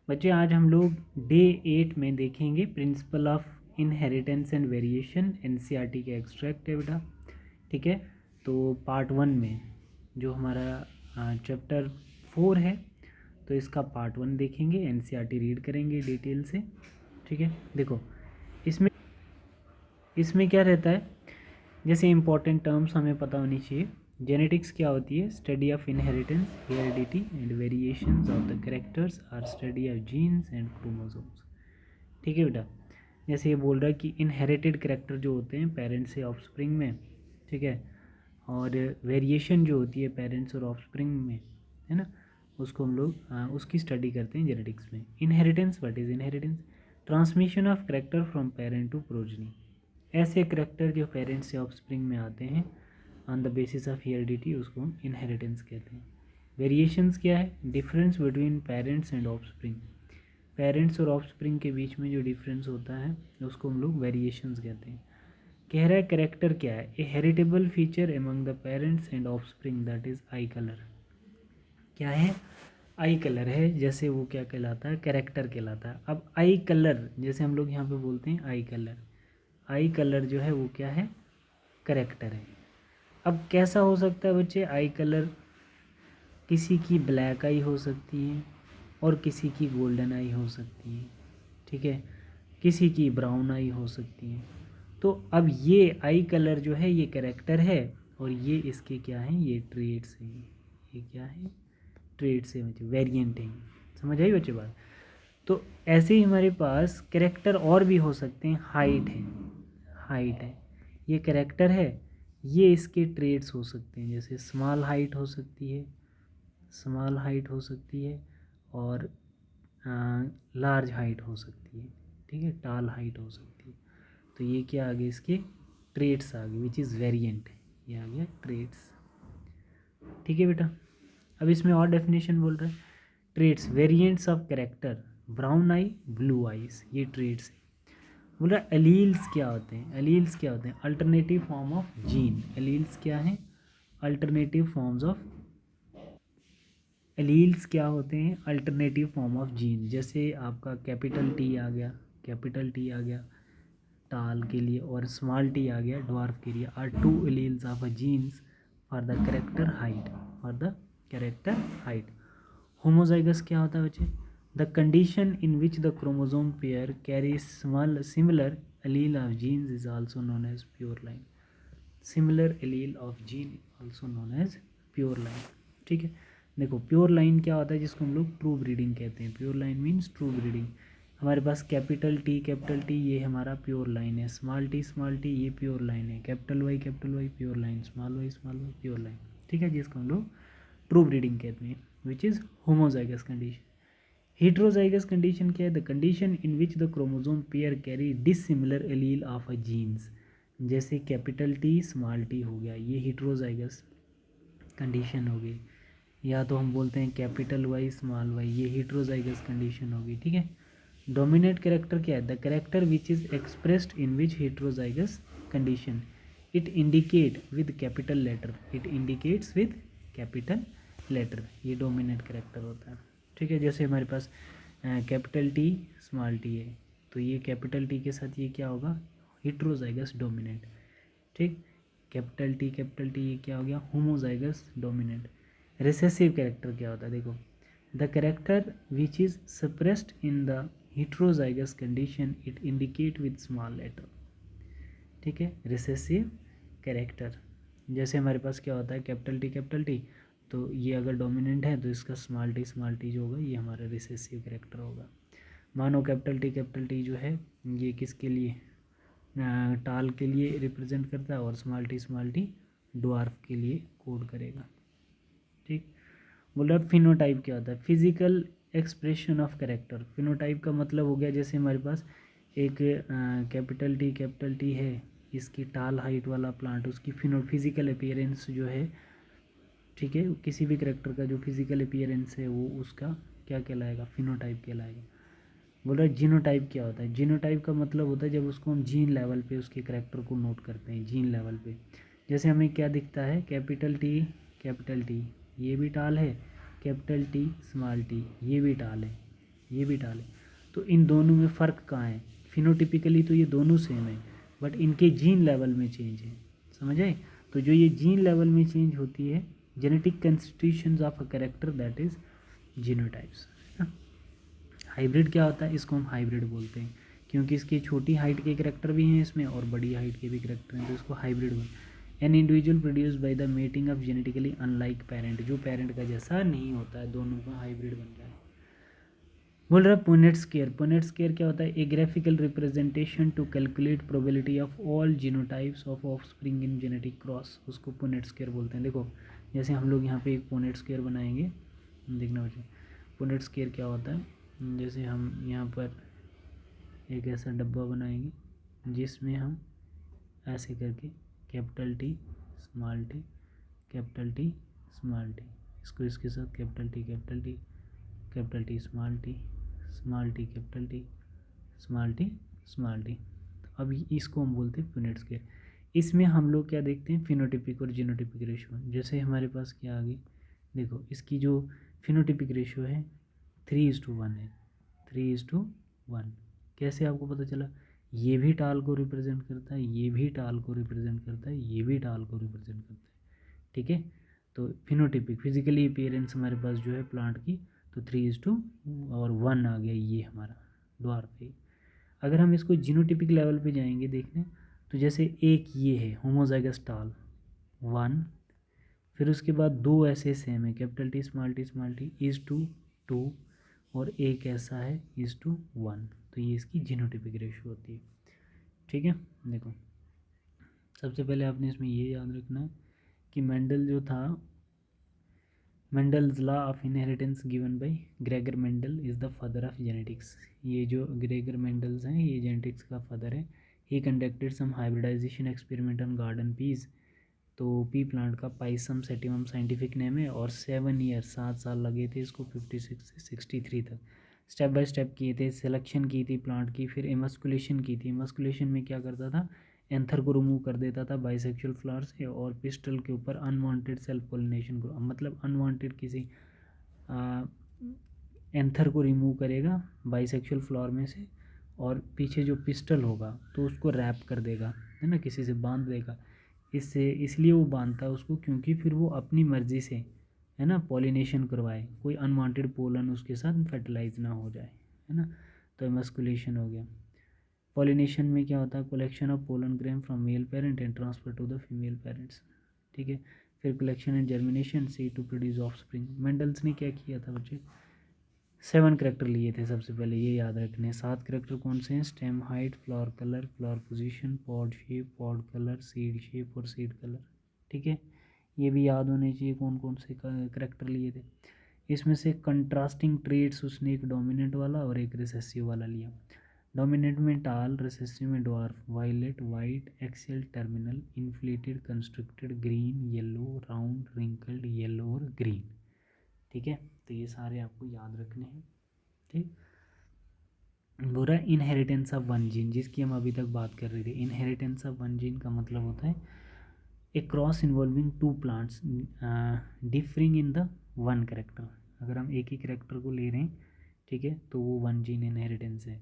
बच्चे आज हम लोग डे 8 में देखेंगे principle of inheritance and variation, NCERT के एक्सट्रैक्ट है बेटा। ठीक है, तो पार्ट 1 में जो हमारा चैप्टर 4 है तो इसका पार्ट 1 देखेंगे, एनसीईआरटी रीड करेंगे डिटेल से। ठीक है, देखो इसमें इसमें क्या रहता है, जैसे इंपॉर्टेंट टर्म्स हमें पता होनी चाहिए। जेनेटिक्स क्या होती है? Study of inheritance, heredity and variations of the characters are study of genes and chromosomes. ठीक है बेटा, जैसे ये बोल रहा है कि इनहेरिटेड कैरेक्टर जो होते हैं पेरेंट्स से ऑफस्प्रिंग में, ठीक है, और वेरिएशन जो होती है पेरेंट्स और ऑफस्प्रिंग में, है ना, उसको हम लोग उसकी स्टडी करते हैं जेनेटिक्स में। Inheritance, what is inheritance? Transmission of character from parent to progeny. ऐसे करेक्टर जो पेरेंट्स से ऑफस्प्रिंग में आते हैं on the basis of heredity, उसको हम इनहेरिटेंस कहते हैं। वेरिएशंस क्या है? Difference between parents and offspring. Parents और ऑफस्प्रिंग के बीच में जो डिफरेंस होता है उसको हम लोग वेरिएशंस कहते हैं। कह रहा है करेक्टर क्या है? A heritable feature among the parents and offspring, that is eye colour. क्या है? आई कलर है। जैसे वो क्या कहलाता है? कैरेक्टर कहलाता है। अब आई कलर, जैसे हम लोग यहाँ पे बोलते हैं आई कलर, आई कलर जो है वो क्या है? करेक्टर है। अब कैसा हो सकता है बच्चे आई कलर? किसी की ब्लैक आई हो सकती है और किसी की गोल्डन आई हो सकती है। ठीक है, किसी की ब्राउन आई हो सकती है। तो अब ये आई कलर जो है ये करेक्टर है और ये इसके क्या हैं? ये ट्रेड्स हैं। ये क्या है? ट्रेड्स है बच्चे, वेरिएंट हैं। समझ आई बच्चे बात? तो ऐसे ही हमारे पास करेक्टर और भी हो सकते हैं। हाइट है, हाइट है, ये करेक्टर है, ये इसके ट्रेड्स हो सकते हैं। जैसे स्मॉल हाइट हो सकती है, स्मॉल हाइट हो सकती है, और लार्ज हाइट हो सकती है। ठीक है, टाल हाइट हो सकती है। तो ये क्या आ गए? इसके ट्रेड्स आ गए, विच इज़ वेरिएंट। ये आ गया ट्रेड्स। ठीक है बेटा, अब इसमें और डेफिनेशन बोल रहा है। Traits, variants of character, brown eye, blue eyes, ये ट्रेड्स है। बोल रहा है एलील्स क्या होते हैं? एलील्स क्या होते हैं? Alternative form of gene. Alleles क्या है? अल्टरनेटिव फॉर्म्स ऑफ, एलील्स क्या होते हैं? Alternative form of gene. जैसे आपका कैपिटल टी आ गया, कैपिटल टी आ गया टाल के लिए, और स्मॉल टी आ गया ड्वार्फ के लिए, are two alleles of a genes for the character height, for the character height. Homozygous क्या होता है बच्चे? The condition in which the chromosome pair carry small similar allele of genes is also known as pure line. Similar allele of gene also known as pure line. ठीक है, देखो pure line क्या होता है? जिसको हम लोग ट्रू ब्रीडिंग कहते हैं। Pure line means true breeding. हमारे पास कैपिटल टी ये हमारा प्योर लाइन है, स्मॉल टी ये प्योर लाइन है, capital Y pure line, small Y pure line. ठीक है, जिसको हम लोग ट्रू ब्रीडिंग कहते हैं, which is homozygous condition. Heterozygous condition क्या है? The condition in which the chromosome pair carry dissimilar allele of a genes. जैसे कैपिटल टी स्मॉल टी हो गया, ये हेट्रोजाइगस कंडीशन हो गई। या तो हम बोलते हैं कैपिटल वाई स्मॉल वाई, ये हेट्रोजाइगस कंडीशन होगी। ठीक है, डोमिनेट कैरेक्टर क्या है? The character which is expressed in which heterozygous condition, it indicate with capital letter, it indicates with capital letter, ये डोमिनेट कैरेक्टर होता है। ठीक है, जैसे हमारे पास कैपिटल टी स्मॉल टी है, तो ये कैपिटल टी के साथ ये क्या होगा? Heterozygous dominant. ठीक, कैपिटल टी ये क्या हो गया? Homozygous dominant. रिसेसिव कैरेक्टर क्या होता है? देखो, the character which is suppressed in the heterozygous condition, it indicate with small letter. ठीक है, रिसेसिव कैरेक्टर। जैसे हमारे पास क्या होता है? कैपिटल टी, तो ये अगर डोमिनेंट है तो इसका स्मॉल टी जो होगा ये हमारा रिसेसिव कैरेक्टर होगा। मानो कैपिटल टी जो है ये किसके लिए? टाल के लिए रिप्रेजेंट करता है, और स्मॉल टी ड्वार्फ के लिए कोड करेगा। ठीक, बोल रहा फिनोटाइप क्या होता है? Physical expression of character. Phenotype का मतलब हो गया, जैसे हमारे पास एक कैपिटल टी है, इसकी टाल हाइट वाला प्लांट, उसकी फिजिकल अपीयरेंस जो है, ठीक है, किसी भी करेक्टर का जो फिजिकल अपीयरेंस है वो उसका क्या कहलाएगा? फिनोटाइप कहलाएगा। बोल रहा है जीनोटाइप क्या होता है? जीनोटाइप का मतलब होता है जब उसको हम जीन लेवल पे उसके करेक्टर को नोट करते हैं, जीन लेवल पे। जैसे हमें क्या दिखता है? कैपिटल टी ये भी टाल है, कैपिटल टी स्मॉल टी ये भी टाल है, ये भी टाल है। तो इन दोनों में फ़र्क कहाँ है? फिनोटिपिकली तो ये दोनों सेम है, बट इनके जीन लेवल में चेंज है, समझ आए? तो जो ये जीन लेवल में चेंज होती है, genetic constitutions of a character, that is genotypes. Hybrid क्या होता है? इसको हम हाइब्रिड बोलते हैं, क्योंकि इसकी छोटी हाइट के करेक्टर भी हैं इसमें और बड़ी हाइट के भी करेक्टर हैं, तो इसको हाइब्रिड बोलते। An individual produce by the mating of genetically unlike parent, जो पेरेंट का जैसा नहीं होता है, दोनों का हाइब्रिड बन रहा है। बोल रहा है पुनेट स्केयर। पुनेट स्केयर क्या होता है? A graphical representation to calculate probability of all genotypes of offspring in genetic cross, उसको पुनेट स्केयर बोलते हैं। देखो जैसे हम लोग यहाँ पे एक पुनेट स्केयर बनाएंगे, देखना बच्चे पुनेट स्केयर क्या होता है। जैसे हम यहाँ पर एक ऐसा डब्बा बनाएंगे जिसमें हम ऐसे करके capital T small T capital T small T, इसको इसके साथ capital T capital T capital T small T small T capital T small T small T. अब इसको हम बोलते हैं पुनेट स्केयर। इसमें हम लोग क्या देखते हैं? फिनोटिपिक और जीनोटिपिक रेशो। जैसे हमारे पास क्या आ गई, देखो इसकी जो फिनोटिपिक रेशो है 3:1 है, 3:1। कैसे आपको पता चला? ये भी टाल को रिप्रेजेंट करता है, ये भी टाल को रिप्रेजेंट करता है, ये भी टाल को रिप्रेजेंट करता है, ठीक है। तो फिनोटिपिक फिजिकली अपीयरेंस हमारे पास जो है प्लांट की, तो 3:1 आ गया, ये हमारा ड्वार्फ है। अगर हम इसको जीनोटिपिक लेवल पे जाएंगे देखने, तो जैसे एक ये है होमोजाइगस टाल 1, फिर उसके बाद दो ऐसे सेम है कैपिटल टी स्मॉल टी (2:2) और एक ऐसा है (1), तो ये इसकी जीनोटिपिक रेशियो होती है, ठीक है। देखो सबसे पहले आपने इसमें ये याद रखना है कि मेंडल जो था, Mendel's law of inheritance given by Gregor Mendel is the father of genetics. ये जो ग्रेगर मेंडल्स हैं ये जेनेटिक्स का फादर है। He conducted some hybridization experiment on garden peas, तो पी प्लांट का पाइसम सेटिवम साइंटिफिक नेम है, और 7 साल लगे थे इसको 56 से 63 तक। स्टेप बाय स्टेप किए थे, सिलेक्शन की थी प्लांट की, फिर एमस्कुलेशन की थी। एमस्कुलेशन में क्या करता था? एंथर को रिमूव कर देता था बाइसेक्सुअल फ्लावर से, और पिस्टल के ऊपर अनवांटेड सेल्फ पोलिनेशन को, मतलब अनवांटेड किसी एंथर को रिमूव करेगा बाइसेक्सुअल फ्लावर में से, और पीछे जो पिस्टल होगा तो उसको रैप कर देगा, है ना, किसी से बांध देगा। इससे इसलिए वो बांधता है उसको क्योंकि फिर वो अपनी मर्ज़ी से, है ना, पॉलिनेशन करवाए, कोई अनवांटेड पोलन उसके साथ फर्टिलाइज ना हो जाए, है ना। तो एमस्कुलेशन हो गया। पॉलिनेशन में क्या होता है? Collection of pollen grain from male parent and transfer to the female parents, ठीक है। फिर collection and germination see to produce offspring. Mendel's ने क्या किया था बच्चे? 7 करेक्टर लिए थे सबसे पहले, ये याद रखने। 7 करेक्टर कौन से हैं? Stem height, flower colour, flower position, pod shape, pod colour, seed shape और सीड कलर, ठीक है। ये भी याद होने चाहिए कौन कौन से करेक्टर लिए थे। इसमें से कंट्रास्टिंग ट्रेड्स उसने एक डोमिनेंट वाला और एक रिसेसिव वाला लिया। डोमिनेंट में टाल, रिसेसिव में dwarf, violet, white, axial, terminal, inflated, constructed, green, yellow, round, wrinkled, yellow और ग्रीन, ठीक है। तो ये सारे आपको याद रखने हैं, ठीक। बुरा इनहेरिटेंस ऑफ वन जीन, जिसकी हम अभी तक बात कर रहे थे। इनहेरिटेंस ऑफ वन जीन का मतलब होता है a cross involving 2 plants differing in the one character. अगर हम एक ही करेक्टर को ले रहे हैं, ठीक है, तो वो वन जीन इनहेरिटेंस है।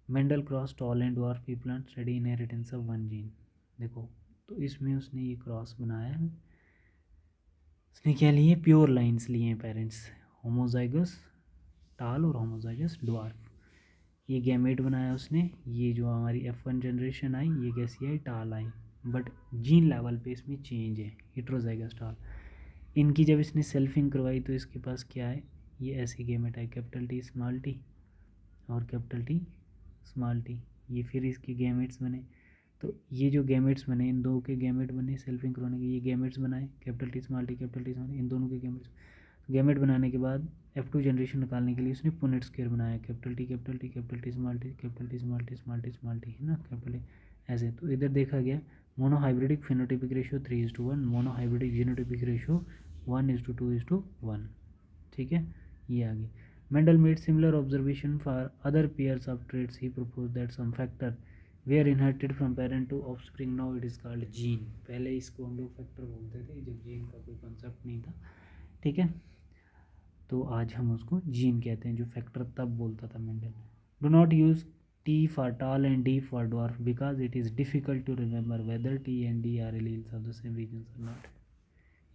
Mendel cross tall and dwarf P plant, study inheritance of one gene. देखो तो इसमें उसने ये क्रॉस बनाया है, उसने क्या लिए? प्योर लाइन्स लिए हैं पेरेंट्स, होमोजाइगस टाल और होमोजाइगस ड्वार्फ। ये गैमेट बनाया उसने। ये जो हमारी F1 जनरेशन आई ये कैसी आई? टाल आई, बट जीन लेवल पे इसमें चेंज है, हेट्रोजाइगस टाल। इनकी जब इसने सेल्फिंग करवाई तो इसके पास क्या है? ये ऐसी गैमेट आई, कैपिटल टी स्मॉल टी और कैपिटल टी स्मॉल टी। ये फिर इसके गैमेट्स बने। तो ये जो गैमेट्स बने, इन दो के गैमेट बने सेल्फिंग करवाने के, ये गैमेट्स बनाए capital T small T capital T small, इन दोनों के गैमेट्स। गैमेट बनाने के बाद F2 जनरेशन निकालने के लिए उसने पुनेट स्क्वायर बनाया, capital T capital T capital T small T capital T small T small T small T, है ना, कैपिटल टी ऐसे। तो इधर देखा गया monohybridic phenotypic ratio 3:1, monohybridic genotypic ratio 1:2:1, ठीक है। ये आ गई। Mendel made similar observation for other pairs of traits. He propose that some factor वे are inherited from parent to offspring, now it is called gene. पहले इसको हम लोग फैक्टर बोलते थे जब जीन का कोई कॉन्सेप्ट नहीं था, ठीक है। तो आज हम उसको जीन कहते हैं, जो फैक्टर तब बोलता था Mendel. Do not use T for tall and D for dwarf because it is difficult to remember whether T and D are alleles of the same regions or not।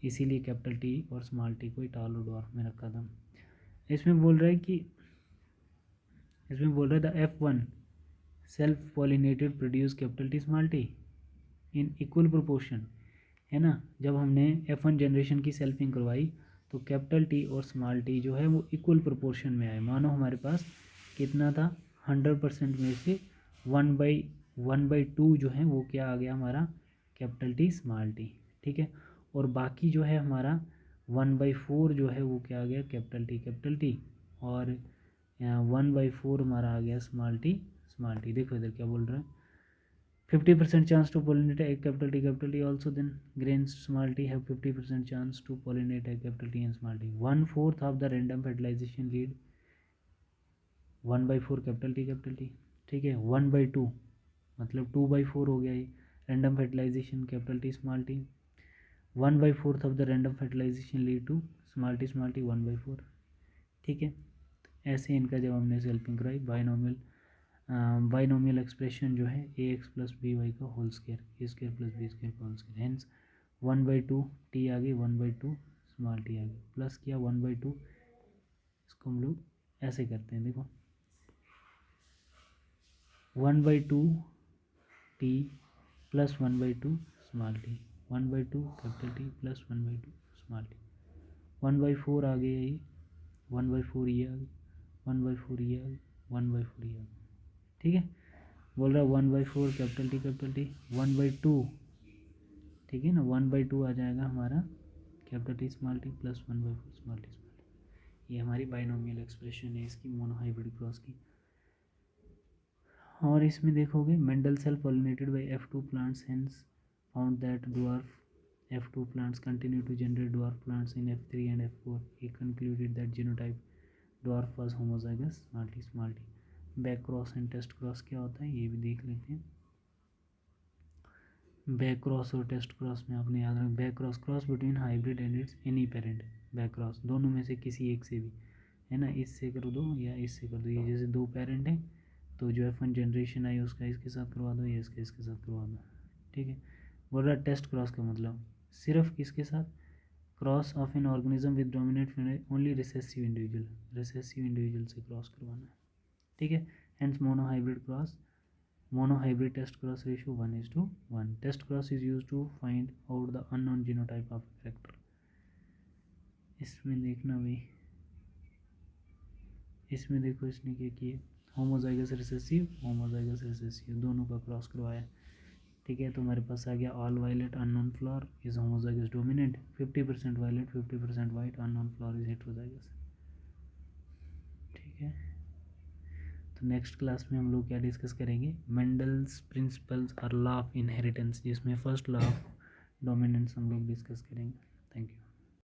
इसीलिए capital T और small T को टाल और dwarf में रखा था। इसमें बोल रहा है कि the F1 self pollinated produce capital T small T in equal proportion, है ना। जब हमने F1 जनरेशन की सेल्फिंग करवाई तो कैपिटल टी और स्मॉल टी जो है वो इक्वल प्रोपोर्शन में आए। मानो हमारे पास कितना था, 100% में से 1/2 जो है वो क्या आ गया हमारा, कैपिटल टी स्मॉल टी, ठीक है। और बाकी जो है हमारा 1/4 जो है वो क्या आ गया, कैपिटल टी, और 1/4 हमारा आ गया स्मॉल टी। देखो इधर क्या बोल रहा है, 50% chance to pollinate a capital T also, then grains small t have 50% chance to pollinate a capital T and small t। 1/4 of the random fertilization lead 1/4 capital T, ठीक है। 1/2 मतलब 2/4 हो गया ये random fertilization capital T small T. 1/4 of the random fertilization lead to small T 1/4, ठीक है। ऐसे इनका जब हमने सेल्फिंग कराई, बाइनोमियल एक्सप्रेशन जो है ax प्लस बी वाई का होल स्क्वायर, ए स्क्वायर प्लस बी स्क्वायर का होल स्क्वायर, हेंस 1/2 टी आ गई, 1/2 स्मॉल टी आ गई, प्लस किया 1/2, इसको हम लोग ऐसे करते हैं, देखो 1/2 T plus 1/2 small T, 1/2 capital T plus 1/2 small T, 1/4 आ गया ये, 1/4 ये आ गई, 1/4 ये आ गई, 1/4 ये आ गई, ठीक है। बोल रहा है 1/4 कैपिटल टी 1/2, ठीक है ना, 1/2 आ जाएगा हमारा capital T small T plus 1/4 small T. ये हमारी बाइनोमियल एक्सप्रेशन है इसकी मोनोहाइब्रिड क्रॉस की। और इसमें देखोगे Mendel self pollinated bye F2 plants, hence found that dwarf F2 plants continue to generate dwarf plants in F3 and F4। he concluded that genotype dwarf was homozygous small t। Back cross and test cross क्या होता है ये भी देख लेते हैं। Back cross और test cross में आपने याद रखना, back cross between hybrid and its any parent. Back cross दोनों में से किसी एक से भी, है ना, इससे कर दो या इससे कर दो। ये जैसे दो पेरेंट हैं तो जो F1 जनरेशन आई उसका इसके साथ करवा दो या इसके साथ करवा दो, ठीक है। बोल रहा टेस्ट क्रॉस का मतलब सिर्फ किसके साथ, cross of an organism with dominant only recessive individual से क्रॉस करवाना है, ठीक है। Hence monohybrid test cross ratio 1:1। test cross is used to find out the unknown genotype of a character। इसमें देखना भाई, इसमें देखो इसने क्या किया, होमोजाइगस रिसेसिव दोनों का क्रॉस करवाया, ठीक है। तो हमारे पास आ गया all violet unknown flower is homozygous dominant, 50% violet 50% white, unknown flower is heterozygous, ठीक है। तो नेक्स्ट क्लास में हम लोग क्या डिस्कस करेंगे, मेंडल्स प्रिंसिपल्स और लॉ ऑफ इनहेरिटेंस, जिसमें फर्स्ट लॉ ऑफ डोमिनेंस हम लोग डिस्कस करेंगे। Thank you.